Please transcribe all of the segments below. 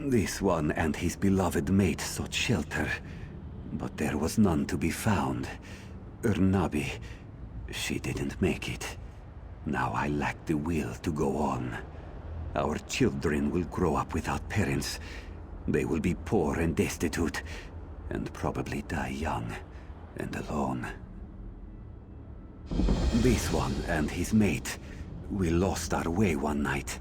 This one and his beloved mate sought shelter, but there was none to be found. Urnabi, she didn't make it. Now I lack the will to go on. Our children will grow up without parents. They will be poor and destitute, and probably die young and alone. This one and his mate, we lost our way one night.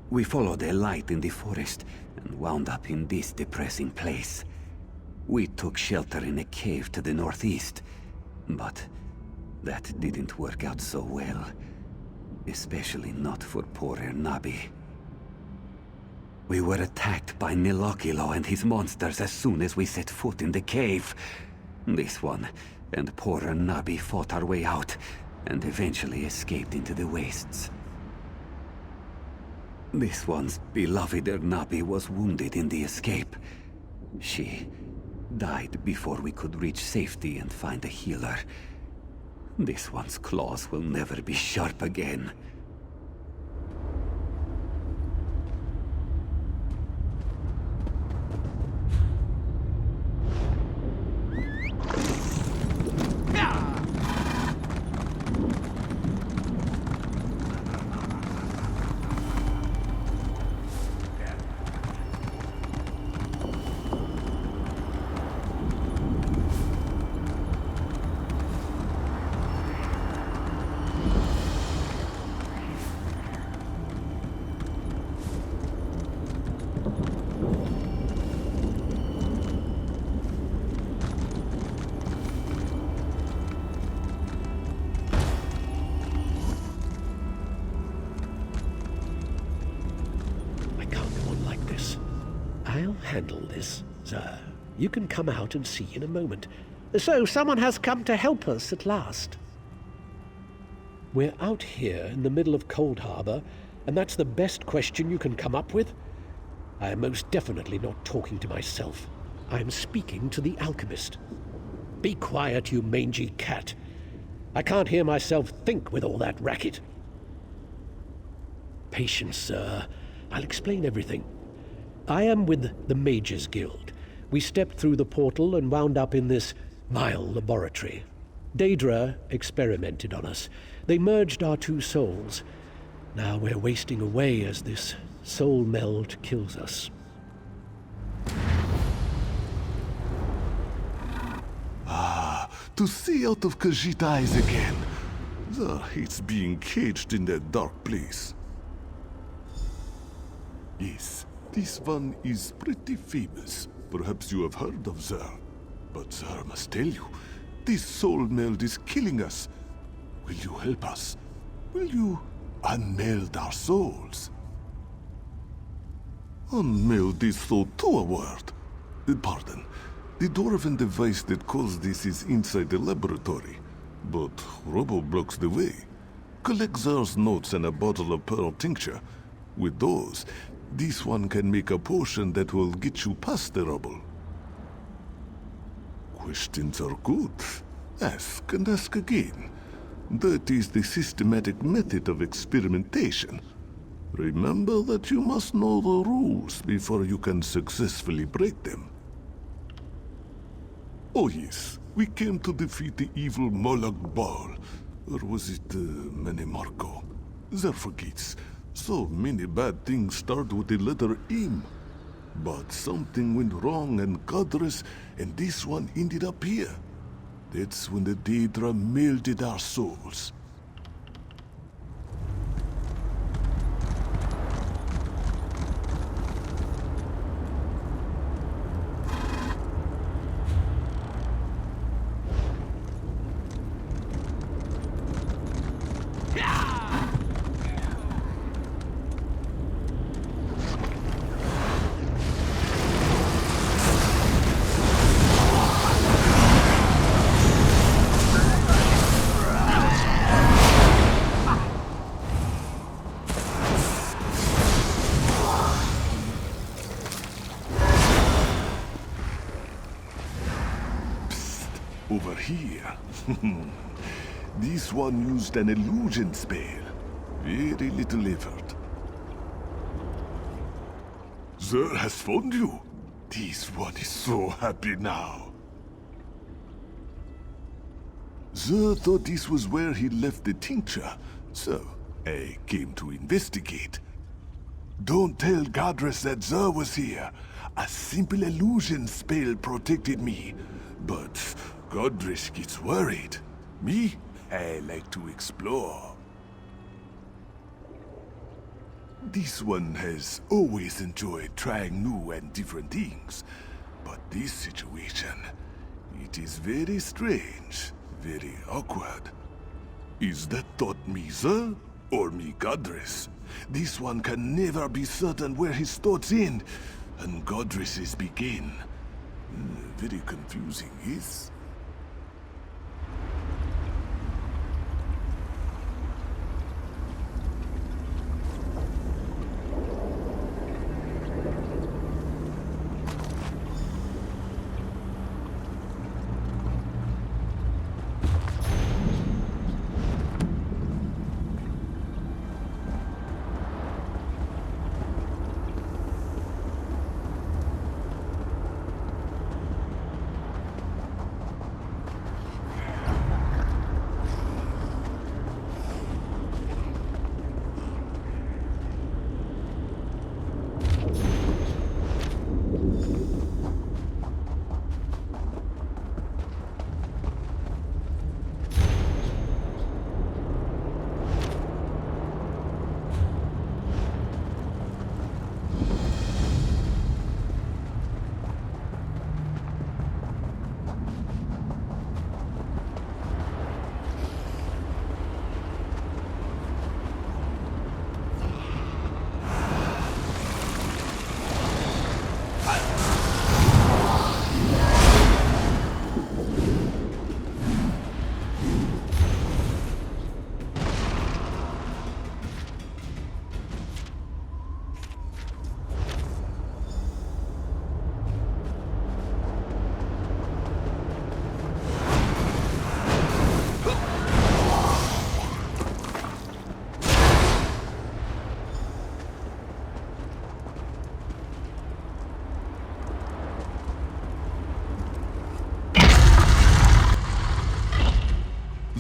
We followed a light in the forest and wound up in this depressing place. We took shelter in a cave to the northeast, but that didn't work out so well. Especially not for poor Ernabi. We were attacked by Nilokilo and his monsters as soon as we set foot in the cave. This one and poor Ernabi fought our way out and eventually escaped into the wastes. This one's beloved Ernabi was wounded in the escape. She died before we could reach safety and find a healer. This one's claws will never be sharp again. handle this, sir. You can come out and see in a moment. So someone has come to help us at last. We're out here in the middle of Coldharbor, and that's the best question you can come up with? I am most definitely not talking to myself. I am speaking to the alchemist. Be quiet, you mangy cat. I can't hear myself think with all that racket. Patience, sir. I'll explain everything. I am with the Mages Guild. We stepped through the portal and wound up in this vile laboratory. Daedra experimented on us. They merged our two souls. Now we're wasting away as this soul meld kills us. To see out of Khajiit's eyes again. Zar hates being caged in that dark place. Yes, this one is pretty famous. Perhaps you have heard of Zar. But Zar must tell you, this soul meld is killing us. Will you help us? Will you unmeld our souls? Unmeld is so to a word. Pardon. The dwarven device that caused this is inside the laboratory, but Robo blocks the way. Collect Zar's notes and a bottle of pearl tincture. With those, this one can make a potion that will get you past the rubble. Questions are good. Ask and ask again. That is the systematic method of experimentation. Remember that you must know the rules before you can successfully break them. Oh yes, we came to defeat the evil Molag Bal. Or was it Menemarco? Zar forgets. So many bad things start with the letter M. But something went wrong and Godress and this one ended up here. That's when the Daedra melded our souls. Over here. This one used an illusion spell. Very little effort. Zar has found you. This one is so happy now. Zar thought this was where he left the tincture, so I came to investigate. Don't tell Godress that Zar was here. A simple illusion spell protected me, but Godress gets worried. Me? I like to explore. This one has always enjoyed trying new and different things. But this situation, it is very strange, very awkward. Is that thought me, sir? Or me, Godress? This one can never be certain where his thoughts end, and Godress's begin. Very confusing, yes?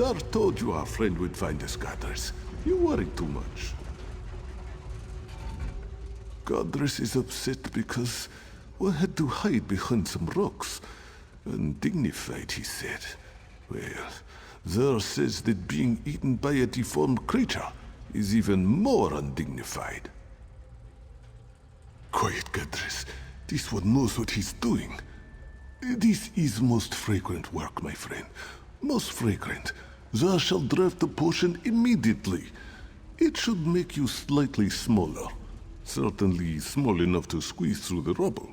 Zar told you our friend would find us, Godress. You worry too much. Godress is upset because we had to hide behind some rocks. Undignified, he said. Well, Zar says that being eaten by a deformed creature is even more undignified. Quiet, Godress. This one knows what he's doing. This is most fragrant work, my friend. Most fragrant. Zar shall draft the potion immediately. It should make you slightly smaller. Certainly small enough to squeeze through the rubble.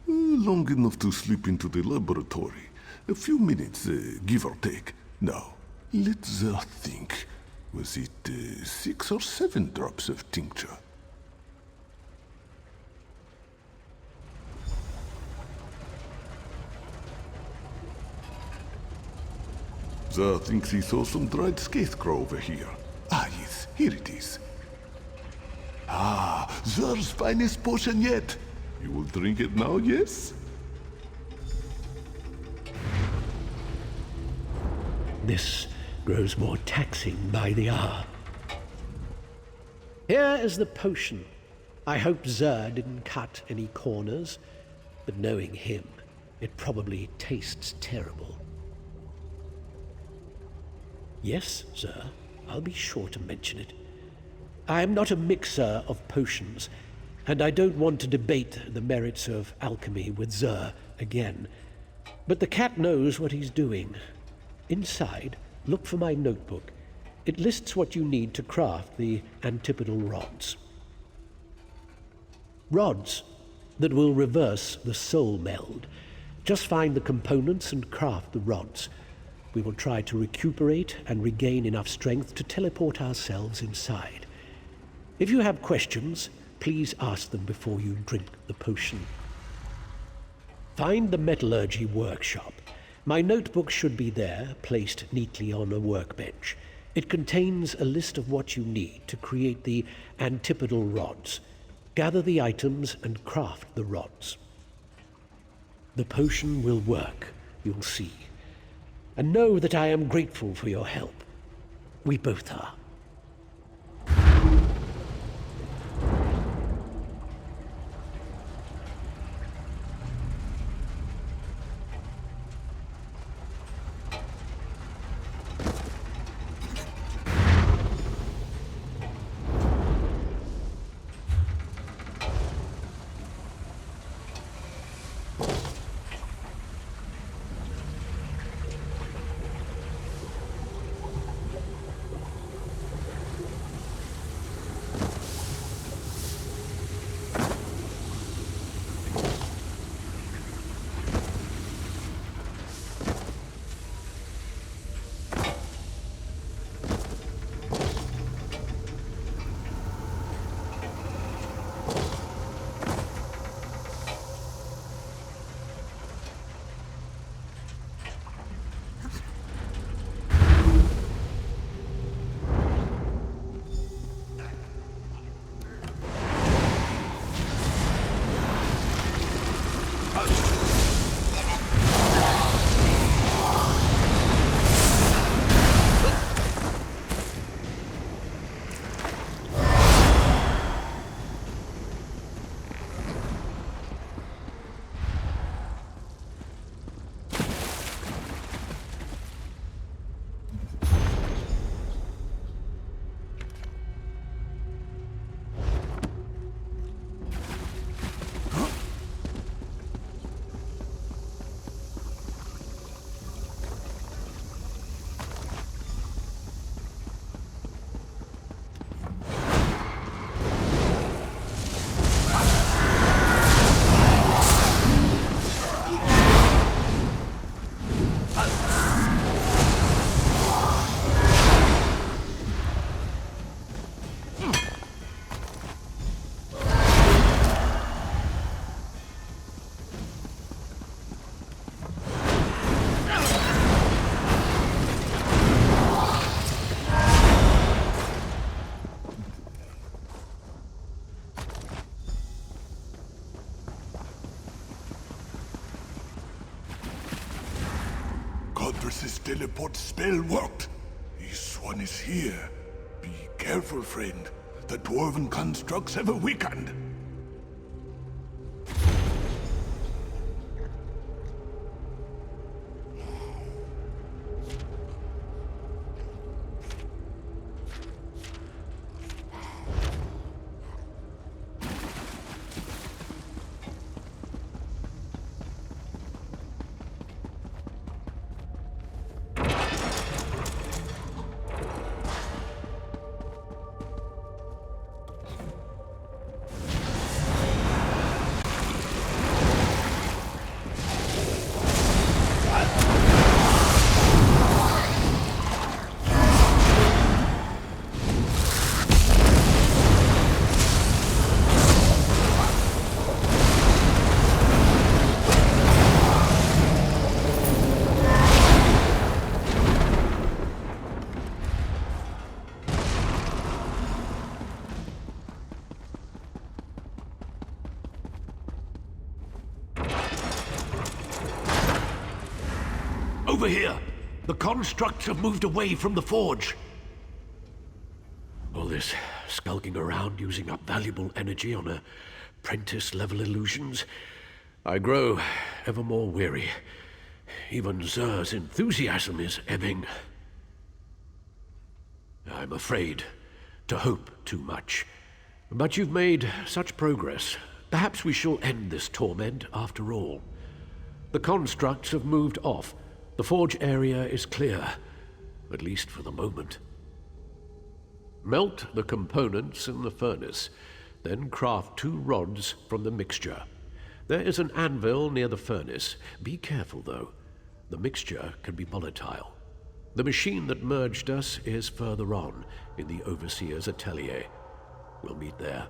Long enough to slip into the laboratory. A few minutes, give or take. Now, let Zar think. Was it 6 or 7 drops of tincture? Zar thinks he saw some dried scarecrow over here. Ah, yes, here it is. Ah, Zar's finest potion yet. You will drink it now, yes? This grows more taxing by the hour. Here is the potion. I hope Zer didn't cut any corners, but knowing him, it probably tastes terrible. Yes, Zer, I'll be sure to mention it. I am not a mixer of potions, and I don't want to debate the merits of alchemy with Zer again. But the cat knows what he's doing. Inside, look for my notebook. It lists what you need to craft the antipodal rods. Rods that will reverse the soul meld. Just find the components and craft the rods. We will try to recuperate and regain enough strength to teleport ourselves inside. If you have questions, please ask them before you drink the potion. Find the metallurgy workshop. My notebook should be there, placed neatly on a workbench. It contains a list of what you need to create the antipodal rods. Gather the items and craft the rods. The potion will work, you'll see. And know that I am grateful for your help. We both are. teleport spell worked. This one is here. Be careful, friend. The dwarven constructs have weakened. Over here! The constructs have moved away from the forge. All this skulking around using up valuable energy on apprentice-level illusions. I grow ever more weary. Even Zer's enthusiasm is ebbing. I'm afraid to hope too much. But you've made such progress. Perhaps we shall end this torment after all. The constructs have moved off. The forge area is clear, at least for the moment. Melt the components in the furnace, then craft 2 rods from the mixture. There is an anvil near the furnace. Be careful, though. The mixture can be volatile. The machine that merged us is further on, in the Overseer's atelier. We'll meet there.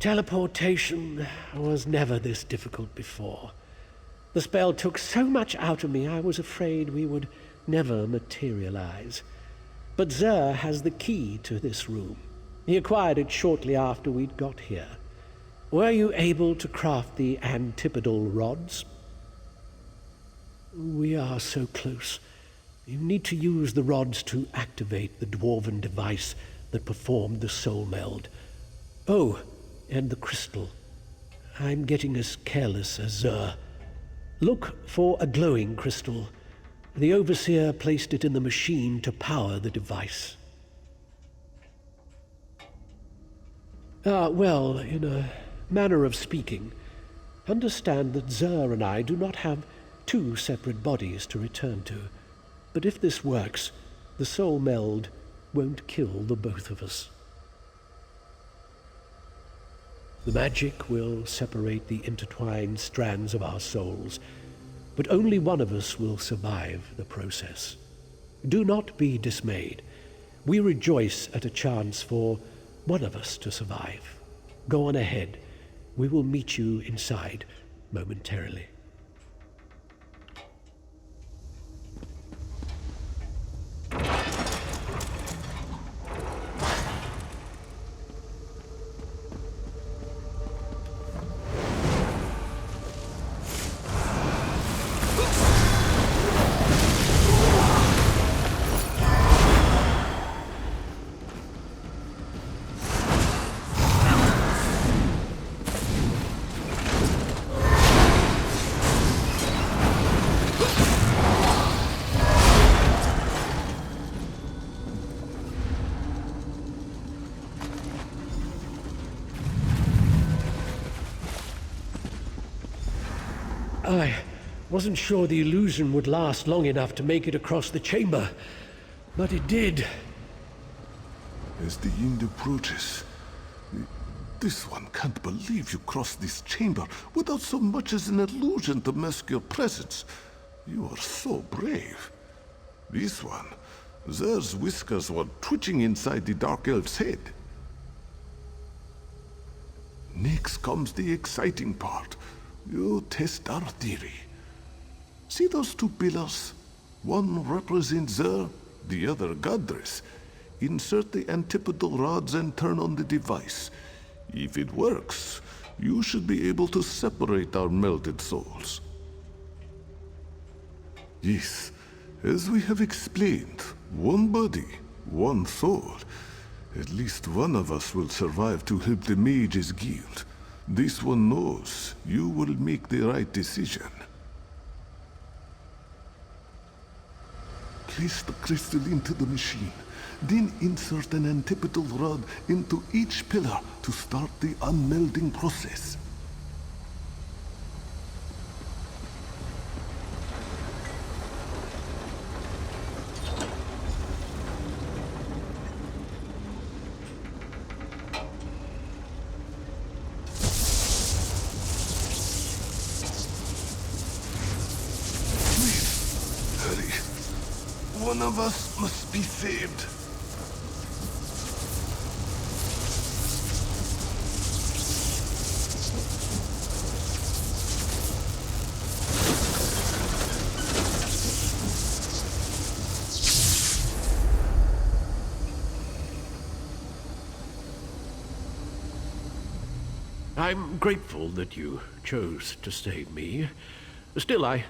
Teleportation was never this difficult before. The spell took so much out of me I was afraid we would never materialize. But Zer has the key to this room. He acquired it shortly after we'd got here. Were you able to craft the antipodal rods? We are so close. You need to use the rods to activate the dwarven device that performed the soul meld. Oh, and the crystal. I'm getting as careless as Zer. Look for a glowing crystal. The Overseer placed it in the machine to power the device. Well, in a manner of speaking, Understand that Zer and I do not have two separate bodies to return to. But if this works, the soul meld won't kill the both of us. The magic will separate the intertwined strands of our souls, but only one of us will survive the process. Do not be dismayed. We rejoice at a chance for one of us to survive. Go on ahead. We will meet you inside momentarily. I wasn't sure the illusion would last long enough to make it across the chamber, but it did. As the end approaches, this one can't believe you crossed this chamber without so much as an illusion to mask your presence. You are so brave. This one, Zer's whiskers were twitching inside the Dark Elf's head. Next comes the exciting part. You test our theory. See those two pillars? One represents Zer, the other Godress. Insert the antipodal rods and turn on the device. If it works, you should be able to separate our melded souls. Yes, as we have explained, one body, one soul. At least one of us will survive to help the Mages Guild. This one knows you will make the right decision. Place the crystal into the machine, then insert an antipodal rod into each pillar to start the unmelding process. One of us must be saved. I'm grateful that you chose to save me. Still, I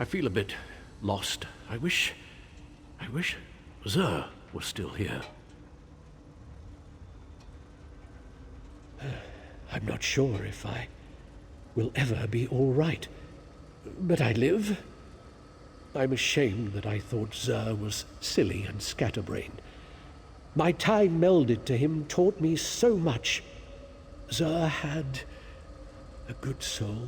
feel a bit lost. I wish Zer was still here. I'm not sure if I will ever be all right, but I live. I'm ashamed that I thought Zer was silly and scatterbrained. My time melded to him taught me so much. Zer had a good soul.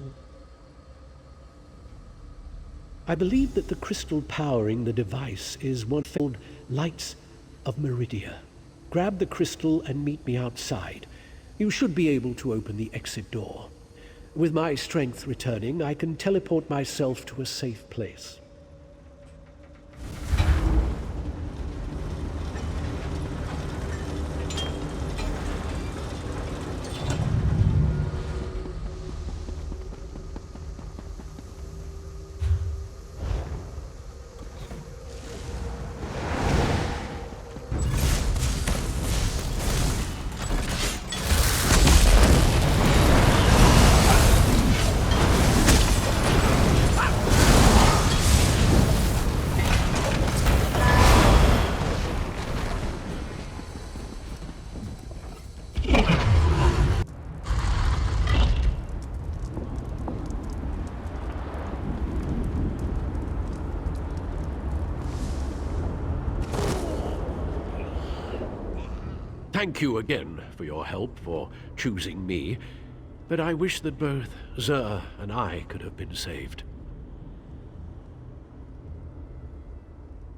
I believe that the crystal powering the device is one called Lights of Meridia. Grab the crystal and meet me outside. You should be able to open the exit door. With my strength returning, I can teleport myself to a safe place. Thank you again for your help, for choosing me. But I wish that both Zer and I could have been saved.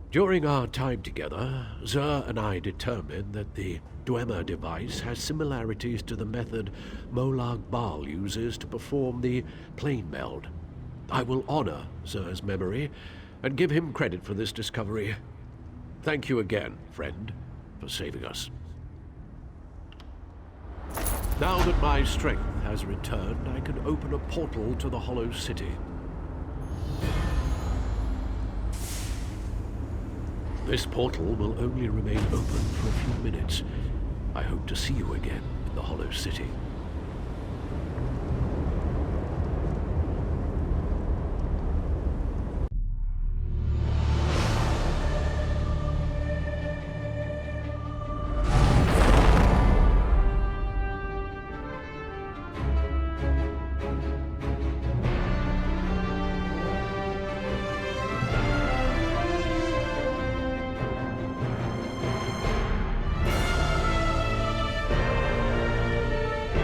During our time together, Zer and I determined that the Dwemer device has similarities to the method Molag Bal uses to perform the plane meld. I will honor Zer's memory and give him credit for this discovery. Thank you again, friend, for saving us. Now that my strength has returned, I can open a portal to the Hollow City. This portal will only remain open for a few minutes. I hope to see you again in the Hollow City.